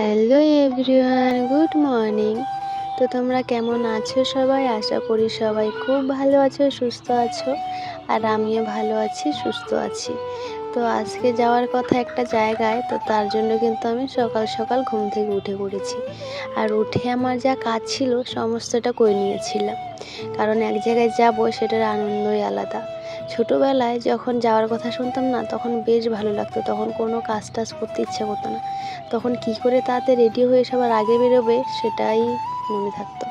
Hello everyone, good morning. তো তোমরা কেমন আছো সবাই? আশা করি সবাই খুব ভালো আছো, সুস্থ আছো। আর আমিও ভালো আছি, সুস্থ আছি। তো আজকে যাওয়ার কথা একটা জায়গায়, তো তার জন্য কিন্তু আমি সকাল সকাল ঘুম থেকে উঠে পড়েছি। আর উঠে আমার যা কাজ ছিল সমস্তটা করে নিয়েছিলাম, কারণ এক জায়গায় যাব সেটার আনন্দই আলাদা। ছোটোবেলায় যখন যাওয়ার কথা শুনতাম না, তখন বেশ ভালো লাগতো, তখন কোনো কাজ টাজ করতে ইচ্ছা করতো না। তখন কি করে তাতে রেডি হয়ে সবার আগে বেরোবে সেটাই মনে থাকতো।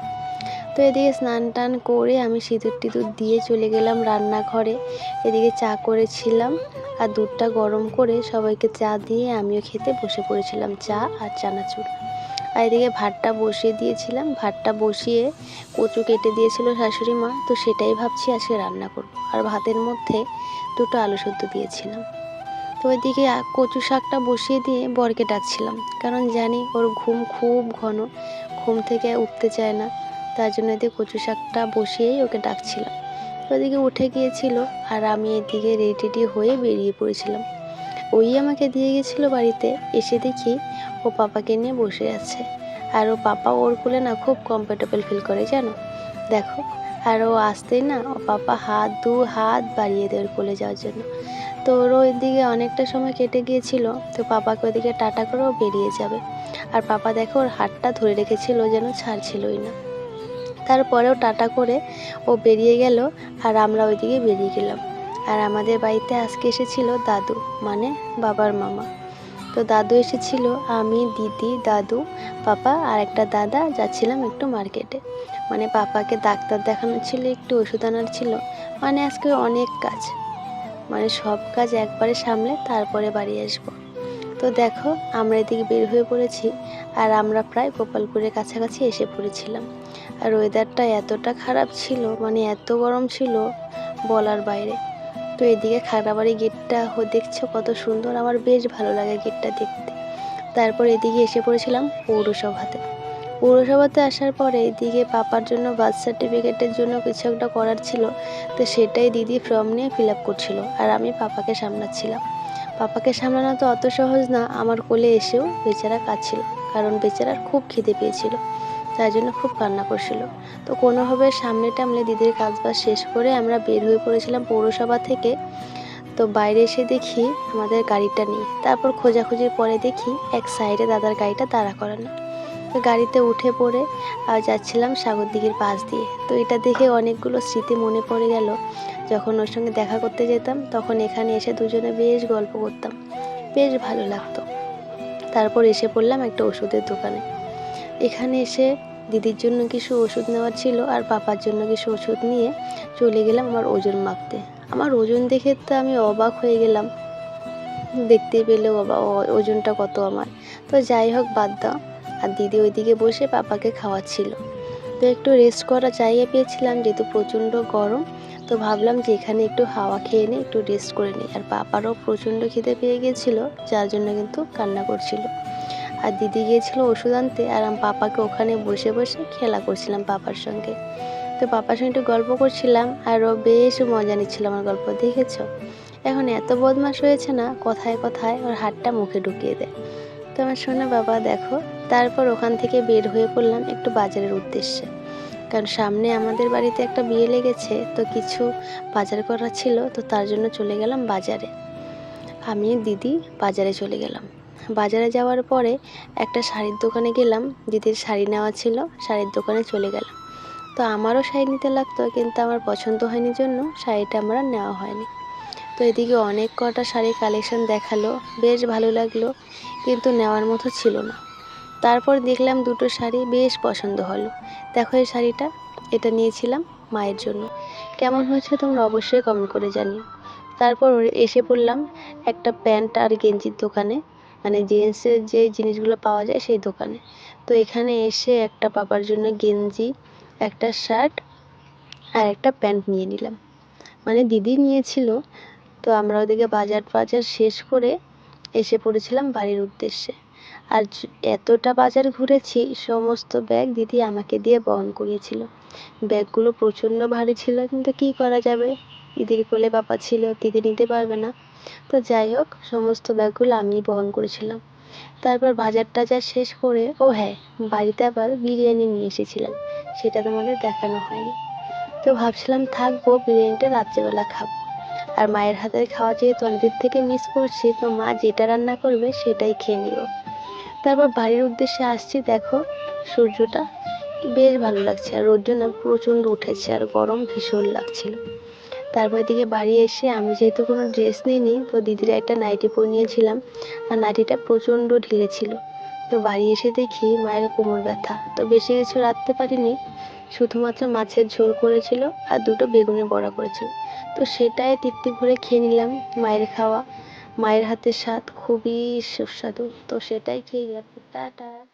তো এদিকে স্নান টান করে আমি সিঁদুর টিঁদুর দিয়ে চলে গেলাম রান্নাঘরে। এদিকে চা করেছিলাম আর দুধটা গরম করে সবাইকে চা দিয়ে আমিও খেতে বসে পড়েছিলাম, চা আর চানাচুর। আর এদিকে ভাতটা বসিয়ে দিয়েছিলাম, ভাতটা বসিয়ে কচু কেটে দিয়েছিল শাশুড়ি মা, তো সেটাই ভাবছি আজকে রান্না করব। আর ভাতের মধ্যে দুটো আলু সেদ্ধ দিয়েছিলাম। তো ওইদিকে কচু শাকটা বসিয়ে দিয়ে বরকে ডাকছিলাম, কারণ জানি ওর ঘুম খুব ঘন, ঘুম থেকে উঠতে চায় না। তার জন্য এদিকে কচু শাকটা বসিয়েই ওকে ডাকছিলাম। ওইদিকে উঠে গিয়েছিল আর আমি এদিকে রেডি হয়ে বেরিয়ে পড়েছিলাম। ওই আমাকে দিয়ে গেছিলো বাড়িতে। এসে দেখি ও পাপাকে নিয়ে বসে আছে, আর ও পাপা ওর কোলে না খুব কমফোর্টেবল ফিল করে, জানো। দেখো, আর ও আসতেই না ও পাপা দু হাত বাড়িয়ে দেয় ওর কোলে যাওয়ার জন্য। তো ওরও ওইদিকে অনেকটা সময় কেটে গিয়েছিল, তো পাপাকে ওইদিকে টাটা করে ও বেরিয়ে যাবে। আর পাপা দেখো ওর হাতটা ধরে রেখেছিল, যেন ছাড়ছিলই না। তারপরেও টাটা করে ও বেরিয়ে গেল, আর আমরা ওইদিকে বেরিয়ে গেলাম। আর আমাদের বাড়িতে আজকে এসেছিল দাদু, মানে বাবার মামা। তো দাদু এসেছিল, আমি, দিদি, দাদু, পাপা আর একটা দাদা যাচ্ছিলাম একটু মার্কেটে। মানে পাপাকে ডাক্তার দেখানো ছিল, একটু ওষুধ আনার ছিল। মানে আজকে অনেক কাজ, মানে সব কাজ একবারে সামলে তারপরে বাড়ি আসবো। তো দেখো আমরা এদিকে বের হয়ে পড়েছি, আর আমরা প্রায় গোপালপুরের কাছাকাছি এসে পড়েছিলাম। আর ওয়েদারটা এতটা খারাপ ছিল, মানে এত গরম ছিল বলার বাইরে। তো এদিকে খাগড়াবাড়ি গেটটা দেখছো কত সুন্দর, আমার বেশ ভালো লাগে গেটটা দেখতে। তারপর এদিকে এসে পড়েছিলাম পৌরসভাতে আসার পরে এদিকে পাপার জন্য বার্থ সার্টিফিকেটের জন্য কিছু একটা করার ছিল, তো সেটাই দিদি ফর্ম নিয়ে ফিল আপ করছিল, আর আমি পাপাকে সামলাচ্ছিলাম। পাপাকে সামলানো তো অত সহজ না, আমার কোলে এসেও বেচারা কাঁদছিল, কারণ বেচারার খুব খিদে পেয়েছিল, তাই জন্য খুব কান্না করছিল। তো কোনোভাবে সামনে টামলে দিদির কাজবাজ শেষ করে আমরা বের হয়ে পড়েছিলাম পৌরসভা থেকে। তো বাইরে এসে দেখি আমাদের গাড়িটা নেই, তারপর খোঁজাখুঁজির পরে দেখি এক সাইডে দাদার গাড়িটা দাঁড়া করানো। তো গাড়িতে উঠে পড়ে আর যাচ্ছিলাম সাগরদিঘির পাশ দিয়ে। তো এটা দেখে অনেকগুলো স্মৃতি মনে পড়ে গেল, যখন ওর সঙ্গে দেখা করতে যেতাম তখন এখানে এসে দুজনে বেশ গল্প করতাম, বেশ ভালো লাগতো। তারপর এসে পড়লাম একটা ওষুধের দোকানে। এখানে এসে দিদির জন্য কিছু ওষুধ নেওয়ার ছিল, আর পাপার জন্য কিছু ওষুধ নিয়ে চলে গেলাম আমার ওজন মাপতে। আমার ওজন দেখে তো আমি অবাক হয়ে গেলাম, দেখতে পেলেও ওজনটা কত আমার। তো যাই হোক, বাদ দাও। আর দিদি ওইদিকে বসে পাপাকে খাওয়াচ্ছিল। তো একটু রেস্ট করা জায়গা পেয়েছিলাম, যেহেতু প্রচণ্ড গরম। তো ভাবলাম যে এখানে একটু হাওয়া খেয়ে নিই, একটু রেস্ট করে নিই। আর পাপারও প্রচণ্ড খিদে পেয়ে গিয়েছিলো, যার জন্য কিন্তু কান্না করছিল। আর দিদি গিয়েছিল ওষুধ আনতে, আর আমি পাপাকে ওখানে বসে বসে খেলা করছিলাম পাপার সঙ্গে। তো পাপার সঙ্গে একটু গল্প করছিলাম, আর ও বেশ মজা নিচ্ছিল আমার গল্প, দেখেছো। এখন এত বদমাশ হয়েছে না, কথায় কথায় ওর হাতটা মুখে ঢুকিয়ে দেয়। তো আমার শোনা বাবা দেখো। তারপর ওখান থেকে বের হয়ে পড়লাম একটু বাজারের উদ্দেশ্যে, কারণ সামনে আমাদের বাড়িতে একটা বিয়ে লেগেছে, তো কিছু বাজার করা ছিল, তো তার জন্য চলে গেলাম বাজারে। আমি দিদি বাজারে চলে গেলাম। বাজারে যাওয়ার পরে একটা শাড়ির দোকানে গেলাম, দিদির শাড়ি নেওয়া ছিল, শাড়ির দোকানে চলে গেলাম। তো আমারও শাড়ি নিতে লাগতো, কিন্তু আমার পছন্দ হয়নি জন্য শাড়িটা আমার নেওয়া হয়নি। তো এদিকে অনেক কটা শাড়ি কালেকশন দেখালো, বেশ ভালো লাগলো, কিন্তু নেওয়ার মতো ছিল না। তারপর দেখলাম দুটো শাড়ি বেশ পছন্দ হলো। দেখো এই শাড়িটা, এটা নিয়েছিলাম মায়ের জন্য। কেমন হয়েছে তোমরা অবশ্যই কমেন্ট করে জানিও। তারপর এসে পড়লাম একটা প্যান্ট আর গেঞ্জির দোকানে, মানে জেন্টসের যে জিনিসগুলো পাওয়া যায় সেই দোকানে। তো এখানে এসে একটা পাপার জন্য গেঞ্জি, একটা শার্ট আর একটা প্যান্ট নিয়ে নিলাম, মানে দিদি নিয়েছিল। তো আমরা ওদিকে বাজার শেষ করে এসে পড়েছিলাম বাড়ির উদ্দেশ্যে। আর এতটা বাজার ঘুরেছি, সমস্ত ব্যাগ দিদি আমাকে দিয়ে বহন করিয়েছিল। ব্যাগগুলো প্রচণ্ড ভারী ছিল, কিন্তু কী করা যাবে, দিদির কোলে পাপা ছিল, দিদি নিতে পারবে না। তো যাই হোক, সমস্ত ব্যাগগুলো আমি বহন করেছিলাম। তারপর বাজার টাজার শেষ করে, ও হ্যাঁ, বাড়িতে আবার বিরিয়ানি নিয়ে এসেছিলাম, সেটা তোমাদের দেখানো হয়নি। তো ভাবছিলাম থাকবো, বিরিয়ানিটা রাত্রেবেলা খাবো। আর মায়ের হাতের খাওয়া যেহেতু অনেকদিন থেকে মিস করছি, তো মা যেটা রান্না করবে সেটাই খেয়ে নিব। তারপর বাড়ির উদ্দেশ্যে আসছি, দেখো সূর্যটা বেশ ভালো লাগছে, আর রোদ্র না প্রচণ্ড উঠেছে, আর গরম ভীষণ লাগছিল। তারপর এদিকে বাড়ি এসে আমি যেহেতু কোনো ড্রেস নিইনি, তো দিদির একটা নাইটি পরে নিয়েছিলাম, আর নাইটিটা প্রচণ্ড ঢিলে ছিল। তো বাড়ি এসে দেখি মায়ের কোমর ব্যথা, তো বেশি কিছু রাখতে পারিনি, শুধুমাত্র মাছের ঝোল করেছিল আর দুটো বেগুনের বড়া করেছিল। তো সেটাই তৃপ্তি ভরে খেয়ে নিলাম। মায়ের খাওয়া, মায়ের হাতের স্বাদ খুবই সুস্বাদু, তো সেটাই খেয়ে গেলাম। টাটা।